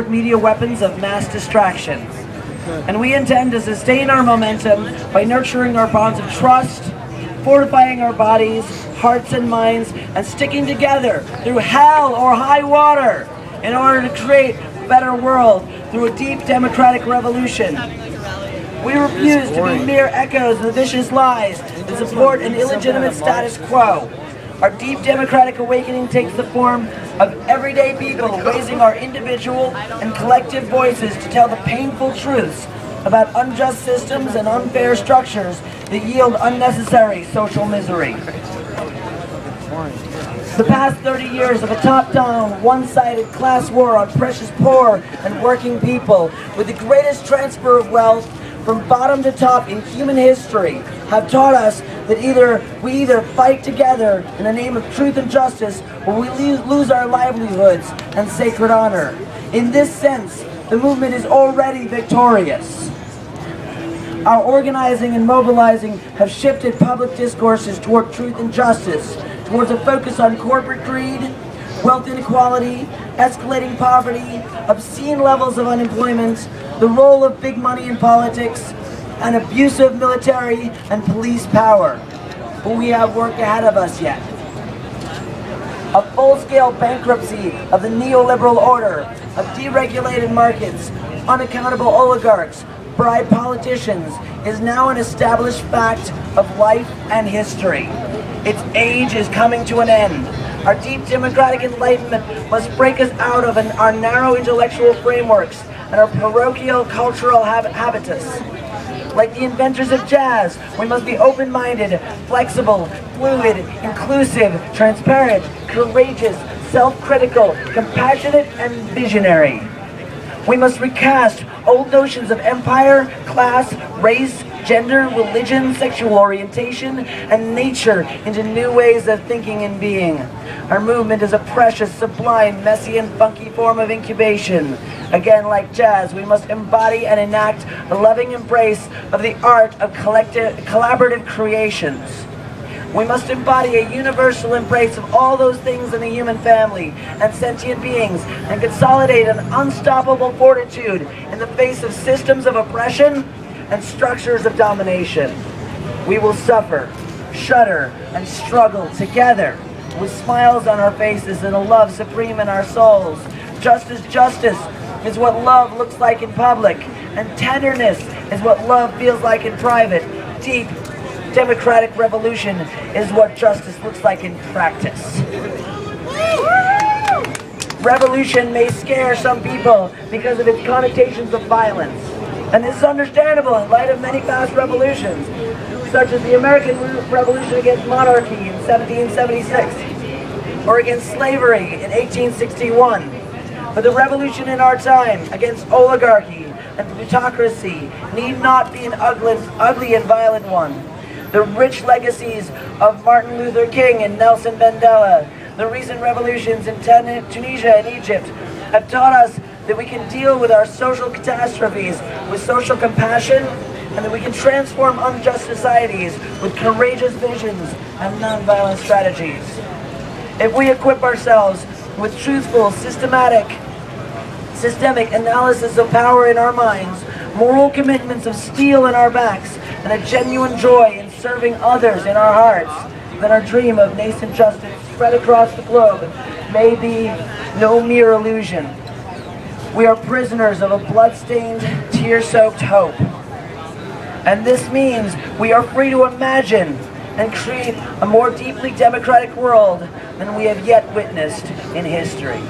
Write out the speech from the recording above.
media weapons of mass distraction. And we intend to sustain our momentum by nurturing our bonds of trust, fortifying our bodies, hearts and minds, and sticking together through hell or high water in order to create a better world through a deep democratic revolution. We refuse to be mere echoes of vicious lies that support an illegitimate status quo. Our deep democratic awakening takes the form of everyday people raising our individual and collective voices to tell the painful truths about unjust systems and unfair structures that yield unnecessary social misery. The past 30 years of a top-down, one-sided class war on precious poor and working people, with the greatest transfer of wealth from bottom to top in human history, have taught us that we either fight together in the name of truth and justice, or we lose our livelihoods and sacred honor. In this sense, the movement is already victorious. Our organizing and mobilizing have shifted public discourses toward truth and justice, towards a focus on corporate greed, wealth inequality, escalating poverty, obscene levels of unemployment, the role of big money in politics, and abusive military and police power. But we have work ahead of us yet. A full-scale bankruptcy of the neoliberal order, of deregulated markets, unaccountable oligarchs, bribe politicians, is now an established fact of life and history. Its age is coming to an end. Our deep democratic enlightenment must break us out of our narrow intellectual frameworks and our parochial cultural habitus. Like the inventors of jazz, we must be open-minded, flexible, fluid, inclusive, transparent, courageous, self-critical, compassionate, and visionary. We must recast old notions of empire, class, race, gender, religion, sexual orientation, and nature into new ways of thinking and being. Our movement is a precious, sublime, messy, and funky form of incubation. Again, like jazz, we must embody and enact a loving embrace of the art of collaborative creations. We must embody a universal embrace of all those things in the human family and sentient beings, and consolidate an unstoppable fortitude in the face of systems of oppression and structures of domination. We will suffer, shudder, and struggle together, with smiles on our faces and a love supreme in our souls. Just as justice is what love looks like in public, and tenderness is what love feels like in private, deep democratic revolution is what justice looks like in practice. Revolution may scare some people because of its connotations of violence, and this is understandable in light of many past revolutions, such as the American Revolution against monarchy in 1776, or against slavery in 1861. But the revolution in our time against oligarchy and plutocracy need not be an ugly and violent one. The rich legacies of Martin Luther King and Nelson Mandela, the recent revolutions in Tunisia and Egypt, have taught us that we can deal with our social catastrophes with social compassion, and that we can transform unjust societies with courageous visions and nonviolent strategies. If we equip ourselves with truthful, systemic analysis of power in our minds, moral commitments of steel in our backs, and a genuine joy in serving others in our hearts, then our dream of nascent justice spread across the globe may be no mere illusion. We are prisoners of a blood-stained, tear-soaked hope. And this means we are free to imagine and create a more deeply democratic world than we have yet witnessed in history.